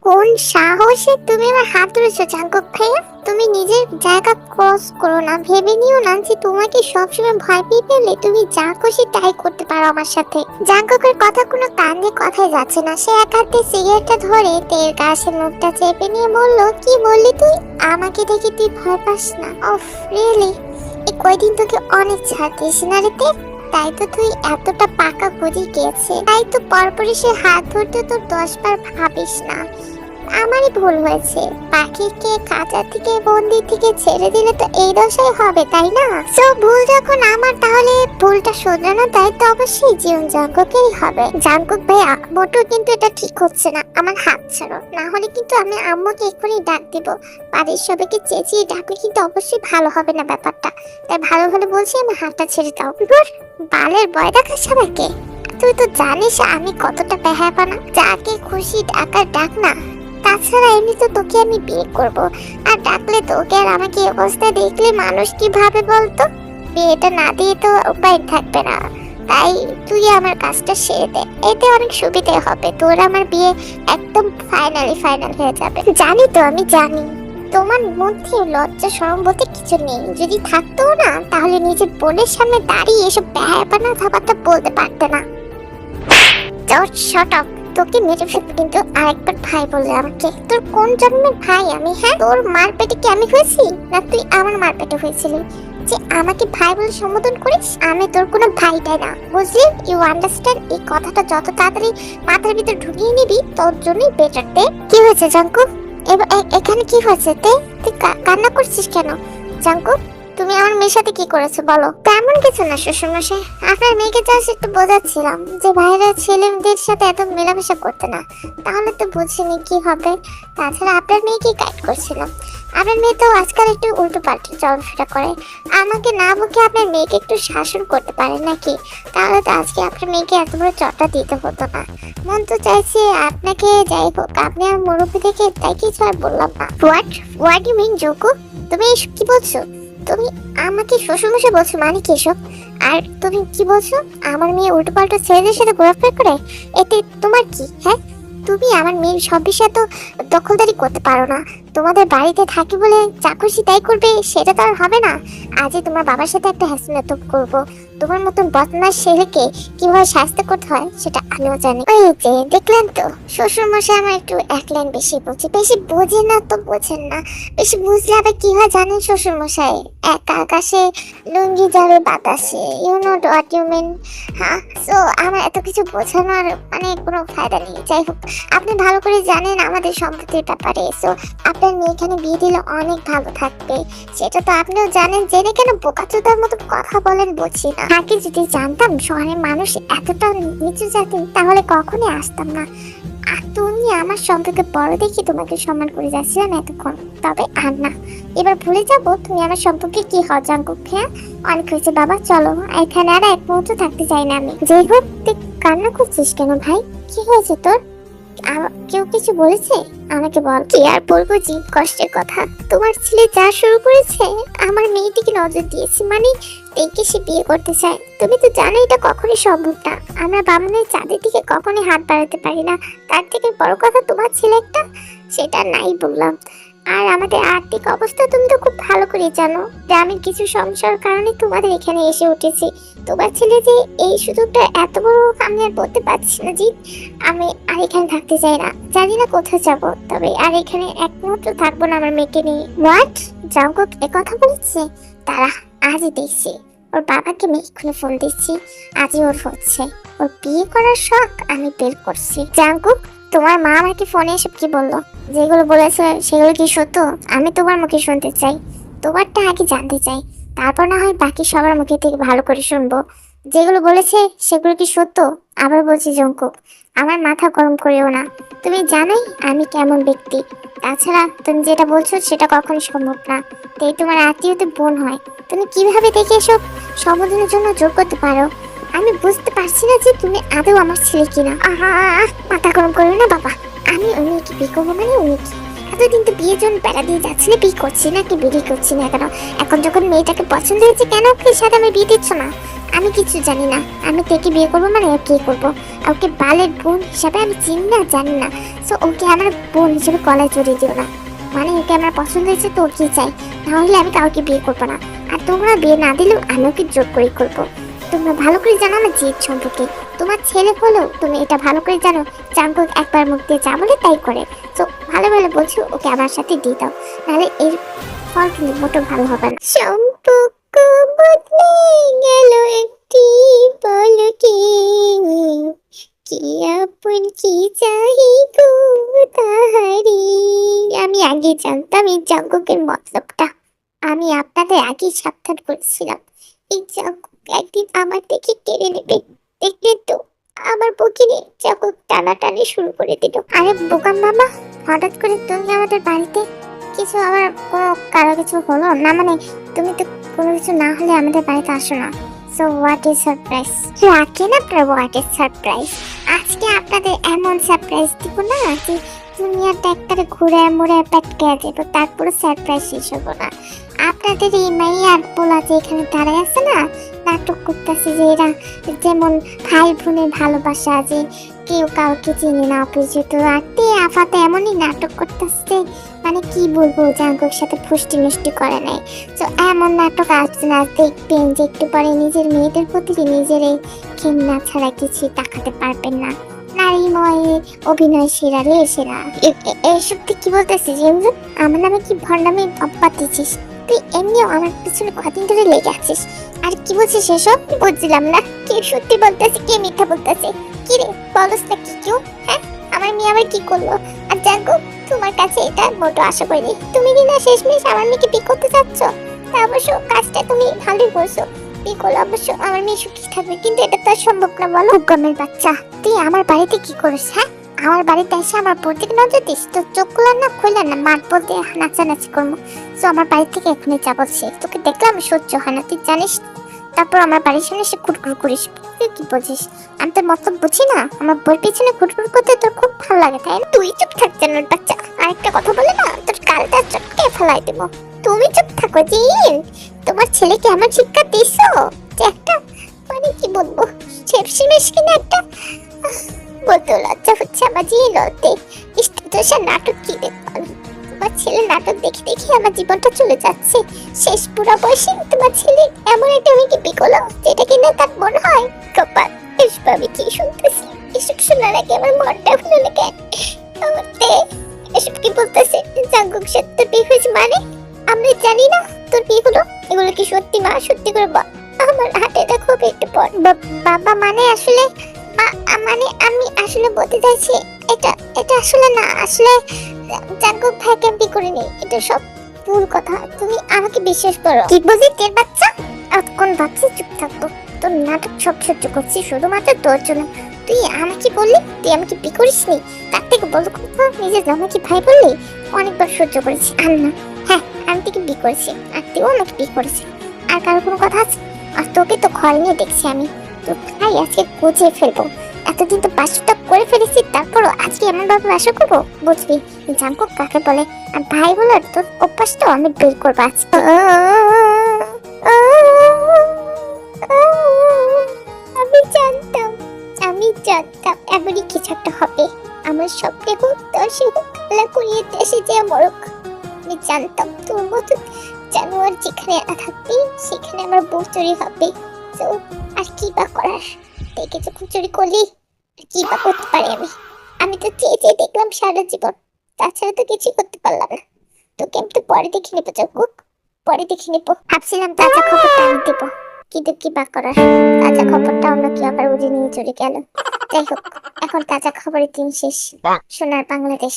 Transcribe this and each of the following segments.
কোন সাহসে তুমি আমার হাত ধরেছো জাঙ্কুক ভাইয়া? তুমি নিজের জায়গা ক্রস করো না, ভেবে নিও না যে তোমাকে সবসময় ভয় পেয়ে পেলে তুমি যা খুশি তাই করতে পারো আমার সাথে। জাঙ্কুকের কথা কোনো কান দিয়ে কথাই যাচ্ছে না। সে এক হাতে সিগারেটটা ধরে তের গাছের মুখটা চেপে নিয়ে বলল, কি বললি তুই? আমাকে দেখে তুই ভয় পাস না? Of really? এই কয়দিন তোকে অনেক ছাড় দিয়েছি না রে তে? তাই তো তুই এতটা পাকা বুঝে গিয়েছে। তাই তো পরপরই সে হাত ধরতে তোর 10 বার ভাবিস না। আমারই ভুল হয়েছে। পাখিকে কাঁচা থেকে বন্দি থেকে ছেড়ে দিলে তো এই দশাই হবে, তাই না? সো ভুল যখন আমার, তাহলে ভুলটা শোধরানোর দায়িত্ব অবশ্যই জীবন জাঙ্কুকেরই হবে। জাঙ্কুক ভাই, মোটো কিন্তু এটা ঠিক হচ্ছে না। আমার হাত ছাড়ো, না হলে কিন্তু আমি আম্মুকে এক্ষুনি ডাক দিব। বাড়ির সবাইকে চেঁচিয়ে ডাকলে কিন্তু অবশ্যই ভালো হবে না ব্যাপারটা। তাই ভালো ভালো বলছি, আমার হাতটা ছেড়ে দাও। বালের ভয় দেখাস সবাইকে। তুই তো জানিস আমি কতটা বেহায়াপনা। যাকে খুশি ডাকার ডাক না। তাছাড়া এমনি তো তোকে আমি বিয়ে করব, আর ডাকলে তোকে আর আমাকে এই অবস্থা দেখলে মানুষ কি ভাবে বলতো? বিয়েটা না দিয়ে তো উপায় থাকবে না। তাই তুই আমার কাজটা সেরে দে, এতে অনেক সুবিধা হবে। তোর আমার বিয়ে একদম ফাইনাল হয়ে যাবে। জানি তো, আমি জানি তোমার মধ্যে লজ্জা শরম বলতে কিছু নেই। যদি থাকতো না, তাহলে নিজের বোনের সামনে দাঁড়িয়ে এসব বেহায়াপনা ধাপাটা বলতে পারতে না। শট আপ, তোকে মেরে ফেলবো কিন্তু আরেকবার ভাই বললে আমাকে। তোর কোন জন্মের ভাই আমি? হ্যাঁ, তোর মার পেটে কি আমি হয়েছি, না তুই আমার মার পেটে হয়েছিলি যে আমাকে ভাই বলে সম্বোধন করিস? আমি তোর কোনো ভাইটাই না, বুঝলি? You understand? এই কথাটা যত তাড়াতাড়ি মাথার ভিতর ঢুকিয়ে নিবি তোর জন্যই বেটার। তে কি হয়েছে জাঙ্কুক? এখানে কি হয়েছে? তুই কান্না করছিস কেন জাঙ্কুক? তুমি আমার মেয়ের সাথে কি করেছো বলো? তেমন কিছু না শ্বশুরমশাই, আপনার মেয়েকে জাস্ট একটু বোঝাচ্ছিলাম যে বাইরের ছেলেদের সাথে এত মেলামেশা করতে না, তাহলে তো বুঝিনি কি হবে। তাছাড়া আপনার মেয়েকে গাইড করছিলাম। আপনার মেয়ে তো আজকাল একটু উল্টো পাল্টে চলাফেরা করে। আমাকে না বকে আপনার মেয়েকে একটু শাসন করতে পারেন নাকি? তাহলে তো আজকে আপনার মেয়েকে এত বড় চটটা দিতে হতো না। মন তো চাইছে আপনাকে, যাই হোক আপনি আর মুরব্বী থেকে, তাই কিছু আর বললাম না। হোয়াট ইউ মিন জোকু? তুমি এসব কি বলছো? তুমি আমাকে শ্বশুরমশাই বলছো মানে কি এসব? আর তুমি কি বলছো আমার মেয়ে উল্টো পাল্টা ছেলেদের সাথে ঘোরাফেরা করে? এতে তোমার কি? হ্যাঁ, তুমি আমার মেয়ের সব বিষয়ে তো দখলদারি করতে পারো না। তোমাদের বাড়িতে থাকি বলে যা খুশি তাই করবে, সেটা তো আর হবে না। আজই তোমার বাবার সাথে একটা হ্যাসমেট করবো। তোমার মতন বদমাশ ছেলেকে কিভাবে শাস্তি করতে হয় সেটা আমিও জানি। ওই যে দেখলেন তো, শ্বশুর মশাই আমার একটু এক লাইন বেশি বলছে। বেশি বোঝেন না তো বোঝেন না, বেশি বুঝলে আবার কি হয় জানেন শ্বশুর মশাই? একা আকাশে লুঙ্গি যাবে বাতাসে, you know what you mean. হ্যাঁ, সো আমার এত কিছু বোঝানোর মানে কোনো ফায়দা নেই। যাই হোক, আপনি ভালো করে জানেন আমাদের সম্পত্তির ব্যাপারে। সো আপনার মেয়ে এখানে বিয়ে দিলে অনেক ভালো থাকবে, সেটা তো আপনিও জানেন। জেনে কেন বোকাচোদার মতো কথা বলেন বুঝি না। আগে যদি জানতাম শহরের মানুষ এতটা নিচু জাতি, তাহলে কখনোই আসতাম না। আর তুমি আমার সম্পর্কে বড় দেখি তোমাকে সম্মান করে যাচ্ছিলাম এতক্ষণ, তবে আর না। এবার ভুলে যাবো তুমি আমার সম্পর্কে কি হও জাঙ্কুক। হ্যাঁ, অনেক হয়েছে বাবা, চলো। এখানে আর এক মুহূর্ত থাকতে চাই না আমি। যাই হোক, তুই কান্না করছিস কেন ভাই? কি হয়েছে তোর? কেউ কিছু বলেছে আমাকে বল। কি আর বলবো, জীব কষ্টের কথা। তোমার ছেলে যা শুরু করেছে, আমার মেয়েটিকে নজর দিয়েছে মানে দেখে সে বিয়ে করতে চায়। তুমি তো জানো এটা কখনোই সম্ভব না। আমরা বামুনের চাঁদের দিকে কখনোই হাত বাড়াতে পারি না। তার থেকে বড় কথা তোমার ছেলে একটা, সেটা নাই বললাম। আর আমাদের আর্থিক অবস্থা তুমি তো খুব ভালো করে জানো। গ্রামের কিছু সমস্যার কারণে তোমাদের এখানে এসে উঠেছি। তোমার ছেলে যে এই সুযোগটা এত বড়, আমি আর বলতে পারছি না জি। আমি আর এখানে থাকতে চাই না, জানি না কোথায় যাব, তবে আর এখানে এক মুহূর্ত থাকবো না আমার মেয়েকে নিয়ে। হোয়াট? জাঙ্কুক এ কথা বলেছে? তারা আজই দেখছি। ওর বাবাকে আমি এক্ষুনি ফোন দিচ্ছি, আজই ওর হচ্ছে। ওর বিয়ে করার শখ আমি বের করছি। জাঙ্কুক, তোমার মা আমাকে ফোনে এসব কি বললো? যেগুলো বলেছে সেগুলো কি সত্য? আমি তোমার মুখে শুনতে চাই, তোমারটা আগে জানতে চাই, তারপর না হয় বাকি সবার মুখে থেকে ভালো করে শুনবো। যেগুলো বলেছে সেগুলো কি সত্য? আবার বলছি জাঙ্কুক, আমার মাথা গরম করিও না। তুমি জানোই আমি কেমন ব্যক্তি। তাছাড়া তুমি যেটা বলছো সেটা কখনো সম্ভব না। তাই তোমার আত্মীয়তে বোন হয়, তুমি কিভাবে দেখে এসব সম্বোধনের জন্য জোর করতে পারো? আমি বুঝতে পারছি না যে তুমি আদৌ আমার ছেলে কিনা। আহা, মাথা গরম করো না বাবা। আমি উনি কি বিয়ে করবো মানে উনি কি? এতদিন তো বিয়ের জন্য বেড়া দিয়ে যাচ্ছিলে, বিয়ে করছি না কি বিয়ে করছি না কেন? এখন যখন মেয়েটাকে পছন্দ হয়েছে, কেন ওকে সাথে আমি বিয়ে দিচ্ছ না? আমি কিছু জানি না। আমি তেকে বিয়ে করবো মানে কি করবো, ওকে বালের বোন হিসাবে আমি চিনি না, জানি না। সো ওকে আমার বোন হিসেবে গলায় জড়িয়ে দিও না। মানে ওকে আমার পছন্দ হয়েছে তো কি চাই, তাহলে আমি কাউকে বিয়ে করবো না। আর তোমরা বিয়ে না দিলেও আমি ওকে জোর করেই করবো। তোমরা ভালো করে জানো আমার জিৎ সম্পর্কে। তোমার ছেলে হলেও তুমি এটা ভালো করে জানো জাঙ্কুক একবার মুখ দিয়ে যা বলে তাই করে। তো ভালো ভালো বলছো ওকে আমার সাথে দিয়ে দাও, নাহলে এর ফল কিন্তু মোটো ভালো হবে না। সম্পর্ক বদলে গেল একটি পলকে, কি আপন কি চাহি গো তাহারি। আমি আগে জানতাম এই জাঙ্কুকের মতলবটা। আমি আপনাদের আগে সাবধান করেছিলাম এই জাঙ্কুক একদিন আমার থেকে কেড়ে নেবে। দেখলেন তো আমার বকিনি জাঙ্কুক টানাটানি শুরু করে দিল। আরে বোকাম বাবা, হঠাৎ করে তুমি আমাদের বাড়িতে কিছু আবার কোনো কারো কিছু হলো না? মানে তুমি তো কোনো কিছু না হলে আমাদের বাড়িতে আসো না। So what is surprise? রাখেন আপনার হোয়াট ইজ সারপ্রাইজ। আজকে আপনাদের এমন সারপ্রাইজ দিব না যে দুনিয়াটা একবারে ঘুরে মুড়ে পেটকে দেবো, তারপরে সারপ্রাইজ শেষ হবো না। আপনাদের এই মাইয়ার পোলা যে এখানে দাঁড়ায় আছে না, নাটক করতেছে যে এরা যেমন ভাই বোনের ভালোবাসা, যে কেউ কাউকে চিনি না অপরিচিত, আর তে আফাতে এমনই নাটক করতেছে। মানে কি বলবো, জাঙ্কুর সাথে ফুষ্টি নষ্টি করে নাই। তো এমন নাটক আসছে না দেখবেন যে একটু পরে নিজের মেয়েদের প্রতি নিজের এই ঘেন্না ছাড়া কিছু তাকাতে পারবেন না। নারীময় অভিনয় সেরা রে সেরা। এইসব তুই কি বলতেছিস রিমঝুম? আমার নামে কি ভণ্ডামি অব্বাদ দিচ্ছিস? তুই এমনিও আমার পিছনে কদিন ধরে লেগে আছিস। আর কি বলছিস সেসব বুঝলাম না। কে সত্যি বলতেছে কে মিথ্যা বলতেছে? কি রে বলস না কি কেউ? হ্যাঁ, আমার মেয়ে আবার কি করলো? আর জাগো, তোমার কাছে এটা মোটো আশা করিনি। তুমি কি না শেষমেশ আমার মেয়েকে বিয়ে করতে চাচ্ছ? তা অবশ্য কাজটা তুমি ভালোই করছো। বিয়ে করলে অবশ্য আমার মেয়ে সুখী থাকবে, কিন্তু এটা তো আর সম্ভব না। বলো গমের বাচ্চা, তুই আমার বাড়িতে কি করিস? হ্যাঁ, আমার বাড়িতে এসে আমার প্রত্যেক নজর দিস? তো চোখ খুলার না খুলে না মাঠ বলতে নাচানাচি করবো। তো আমার বাড়ি থেকে এখনই যা বলছি, তোকে দেখলাম সহ্য হয় না, তুই জানিস। তারপর আমার বাড়ির সামনে এসে খুটখুট করিস। তুই কি বলছিস? আমি তোর মতলব বুঝি না? আমার বই পিছনে খুটখুট করতে তোর খুব ভালো লাগে তাই না? তুই চুপ থাক জানোর বাচ্চা, আরেকটা কথা বলে না তোর কালটা চটকে ফেলাই দেবো। তুমি চুপ থাকো জিন। তোমার ছেলেকে আমার শিক্ষা দিছো যে একটা, মানে কি বলবো, শেপশিমেশ কিনা একটা, বলতে লজ্জা হচ্ছে আমার জিন। লতে ইষ্টদোষা নাটক কি দেখুন। তোমার ছেলে নাটক দেখে দেখে আমার জীবনটা চলে যাচ্ছে। শেষ পুরো বয়সে তোমার ছেলে এমন একটা মেয়েকে বিয়ে করলো যেটা কিনা তার মনে হয় কপাল। এসব আমি কি শুনতেছি? এসব শোনার আগে আমার মনটা ভুলে লেগে এসব কি বলতেছে? জাঙ্কুক সাথে তোর বিয়ে হয়েছে মানে? আমরা জানি না তোর বিয়ে হলো। এগুলো কি সত্যি মা? সত্যি করে বল। আমার হাতে দেখো একটু পর। বাবা মানে আসলে মানে আমি আসলে বলতে চাইছি এটা এটা আসলে না, আসলে জাঙ্কুক ভাইকে বিয়ে করিনি। এটা সব ভুল কথা, তুমি আমাকে বিশ্বাস করো। কি বললি তের বাচ্চা? কোন ভাবছি চুপ থাকবো? তোর নাটক সব সহ্য করছি শুধুমাত্র তোর জন্য। তুই আমাকে বললি তুই আমাকে বিয়ে করিসনি, তার থেকে বড় কথা নিজের জামাইকে ভাই বললি। অনেকবার সহ্য করেছি আর না। হ্যাঁ, আমি তোকে বিয়ে করেছি আর তুইও আমাকে বিয়ে করেছি। আর কারো কোনো কথা আছে? আর তোকে তো ঘর নিয়ে দেখছি আমি, তো ভাই আজকে গুছিয়ে ফেলবো। এতদিন তো বাসটা করে ফেলেছি, তারপরও আজকে এমন ভাবে বাসা করবো বুঝবি জাঙ্কুক কাকে বলে। আর ভাই বলার তোর অভ্যাসটাও আমি বের করবো আজকে। আমি জানতাম, আমি জানতাম এমনই কিছু একটা হবে। আমার স্বপ্নে হোক দশে হোক আল্লাহ করিয়ে দেশে যে মরক। আমি জানতাম তোর মতো জানোয়ার যেখানে থাকবে সেখানে আমার বউ চুরি হবে। তো আর কি বা করার, দেখে যখন চুরি করলি কি বা করতে পারি আমি? আমি তো চেয়ে চেয়ে দেখলাম সারা জীবন, তাছাড়া তো কিছু করতে পারলাম না। তোকে আমি তো পরে দেখে নেবো জাঙ্কুক, পরে দেখে নেবো। ভাবছিলাম তাজা খবরটা আমি দেবো, কিন্তু কি বা করার, তাজা খবরটা অন্য কেউ আবার উড়ে নিয়ে চলে গেল। যাই হোক, এখন তাজা খবরের দিন শেষ। সোনার বাংলাদেশ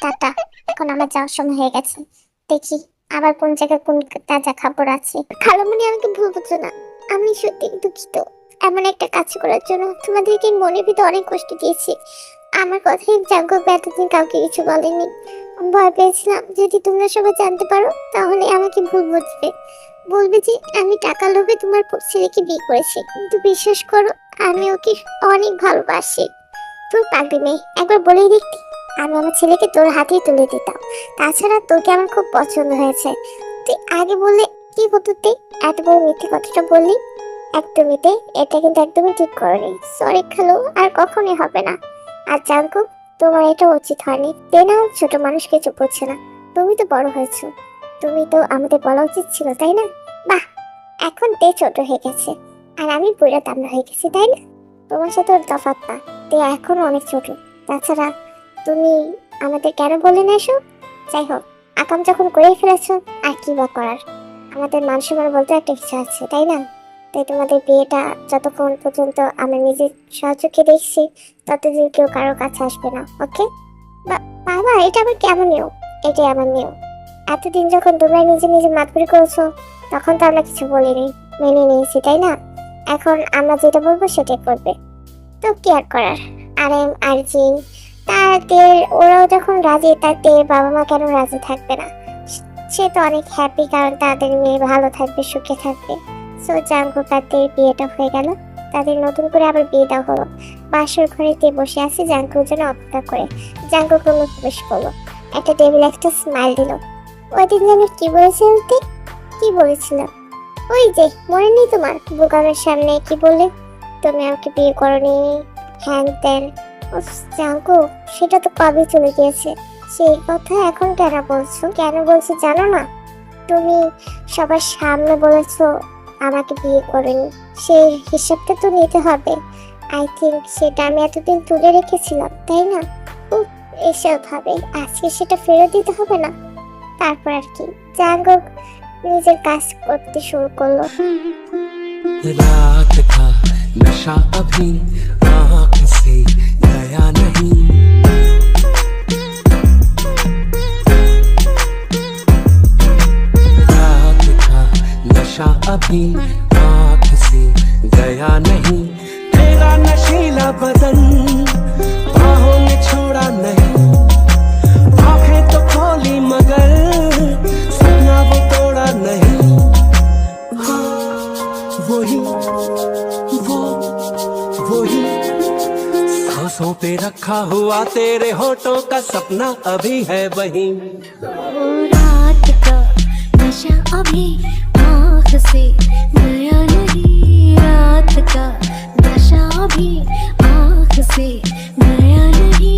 টাটা, এখন আমার যাওয়ার সময় হয়ে গেছে। দেখি আবার কোন জায়গায় কোন তাজা খবর আছে। খালামণি আমাকে ভুল বুঝো না, আমি সত্যি দুঃখিত এমন একটা কাজ করার জন্য। তোমাদেরকে মনের ভিতরে অনেক কষ্ট দিয়েছি। আমার কথাই জাঙ্কুক এতদিন কাউকে কিছু বলেনি। ভয় পেয়েছিলাম যদি তোমরা সবাই জানতে পারো তাহলে আমাকে ভুল বুঝবে, বলবে যে আমি টাকা লোভে তোমার ছেলেকে বিয়ে করেছি। কিন্তু বিশ্বাস করো আমি ওকে অনেক ভালোবাসি। তুই পাগলি মেয়ে, একবার বলেই দেখতি আমি আমার ছেলেকে তোর হাতেই তুলে দিতাম। তাছাড়া তোকে আমার খুব পছন্দ হয়েছে। তুই আগে বললে কি হতো? তুই এত বড় মিথ্যে কথাটা বললি। একদমই এটা কিন্তু একদমই ঠিক করনি। সরি খালু, আর কখনোই হবে না। আর জাঙ্কুক, তোমার এটা উচিত হয়নি। তে না ছোট মানুষ কিছু বুঝছে না। তুমি তো বড় হয়েছো, তুমি তো আমাদের বলা উচিত ছিল, তাই না? বাহ, এখন তে ছোট হয়ে গেছে আর আমি বুড়া দামড়া হয়ে গেছি, তাই না? তোমার সাথে ওর তফাৎ না, তে এখনো অনেক ছোট। তাছাড়া তুমি আমাদের কেন বলে না এসব? যাই হোক, আকাম যখন করেই ফেলেছো, আর কি বা করার। আমাদের মান সম্মান বলতে একটা কিছু আছে, তাই না? তাই তোমাদের বিয়েটা যতক্ষণ পর্যন্ত আমি নিজের সহযোগী দেখছি, ততদিন কেউ কারোর কাছে আসবে না, ওকে? বাবা, এটা আবার কেমন নিয়ম? এটাই আমার নিয়ম। এতদিন যখন তোমরা নিজে নিজে মাতবরি করেছো, তখন তো আমরা কিছু বলিনি, মেনে নিয়েছি, তাই না? এখন আমরা যেটা বলবো সেটাই করবে। তো কি আর করার। আরএম, আরজিন, তাদের ওরাও যখন রাজি, তাদের বাবা মা কেন রাজি থাকবে না? সে তো অনেক হ্যাপি, কারণ তাদের মেয়ে ভালো থাকবে, সুখে থাকবে। সো জাঙ্কুক তাদের বিয়েটা হয়ে গেল। তাদের নতুন করে আবার বিয়ে দেওয়া হলো। বাসর ঘরেতে বসে আছে জাঙ্কুর জন্য অপেক্ষা করে। জাঙ্কুক রুমে প্রবেশ করলো। একটা টেবিল একটা স্মাইল দিল। ওই দিন আমি কি বলেছিলাম? কি বলেছিলাম? ওই যে মনে নেই তোমার? বুকামের সামনে কি বললে? তুমি আমাকে বিয়ে করনি, হ্যান ত্যান। জাঙ্কুক, সেটা তো কবে চলে গিয়েছে। সেই কথা এখন কেন বলছো? কেন বলছো জানো না? তুমি সবার সামনে বলেছো আমাকে বিয়ে করেনি, সেই হিসাবটা তো নিতে হবে। আই থিঙ্ক সেটা আমি এতদিন তুলে রেখেছিলাম, তাই না? এসব ভাবে আজকে সেটা ফেরত দিতে হবে না। তারপর আর কি, জাঙ্কুক নিজের কাজ করতে শুরু করলো। रात का नशा अभी आँख से गया नहीं। रात का नशा अभी आँख से गया नहीं। तेरा नशीला बदन बाहों ने छोड़ा नहीं। आंखें तो खोली मगर सपना वो तोड़ा नहीं। वही वही सांसों पे रखा हुआ तेरे होठों का सपना अभी है वही। वो रात का नशा अभी आँख से गया नहीं। रात का नशा अभी आँख से गया नहीं।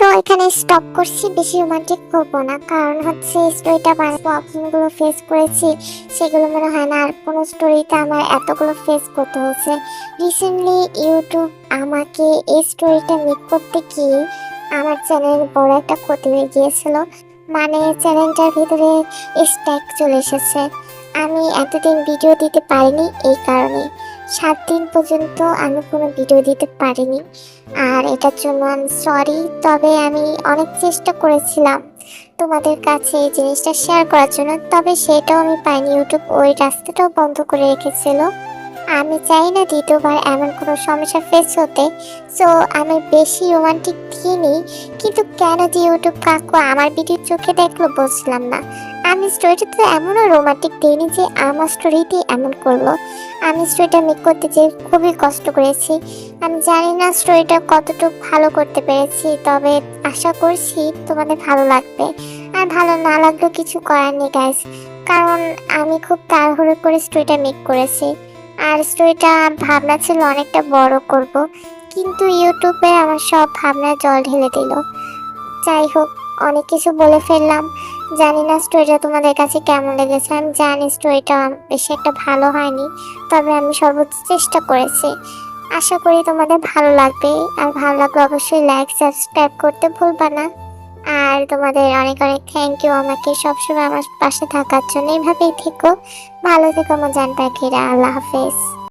তো এখানে স্টপ করছি, বেশি রোমান্টিক করবো না, কারণ হচ্ছে স্টোরিটা বানাবো অপশনগুলো ফেস করেছি, সেগুলো মনে হয় না আর কোনো স্টোরিতে আমার এতগুলো ফেস করতে হয়েছে। রিসেন্টলি ইউটিউব আমাকে এই স্টোরিটা মেক করতে গিয়ে আমার চ্যানেল বড় একটা ক্ষতি হয়ে গিয়েছিল। মানে চ্যানেলটার ভিতরে স্ট্যাক চলে এসেছে। আমি এতদিন ভিডিও দিতে পারিনি এই কারণে। 7 দিন পর্যন্ত আমি কোনো ভিডিও দিতে পারিনি, আর এটার জন্য আমি সরি। তবে আমি অনেক চেষ্টা করেছিলাম তোমাদের কাছে এই জিনিসটা শেয়ার করার জন্য, তবে সেটাও আমি পাইনি। ইউটিউব ওই রাস্তাটাও বন্ধ করে রেখেছিল। আমি চাই না দ্বিতীয়বার এমন কোনো সমস্যা ফেস হতে। সো আমি বেশি রোমান্টিক দিইনি, কিন্তু কেন যে ইউটিউব কাকু আমার ভিডিও চোখে দেখলো বুঝলাম না। আমি স্টোরিটাতে এমনও রোমান্টিক দিইনি যে আমার স্টোরিতেই এমন করলো। আমি স্টোরিটা মেক করতে যে খুবই কষ্ট করেছি। আমি জানি না স্টোরিটা কতটুকু ভালো করতে পেরেছি, তবে আশা করছি তোমাদের ভালো লাগবে। আর ভালো না লাগলেও কিছু করার নেই গাইস, কারণ আমি খুব তাড়াহুড়ো করে স্টোরিটা মেক করেছি। আর স্টোরিটা ভাবনা ছিল অনেকটা বড় করব, কিন্তু ইউটিউবে আমার সব ভাবনা জল ঢেলে দিল। যাই হোক, অনেক কিছু বলে ফেললাম। জানি না স্টোরিটা তোমাদের কাছে কেমন লেগেছে। আমি জানি স্টোরিটা বেশি একটা ভালো হয়নি, তবে আমি সর্বোচ্চ চেষ্টা করেছি। আশা করি তোমাদের ভালো লাগবে। আর ভালো লাগলে অবশ্যই লাইক সাবস্ক্রাইব করতে ভুলবা না। আর তোমাদের অনেক অনেক থ্যাংক ইউ আমাকে সবসময় আমার পাশে থাকার জন্য। এইভাবেই থেকো, ভালো থেকো আমার জান পাখিরা। আল্লাহ হাফেজ।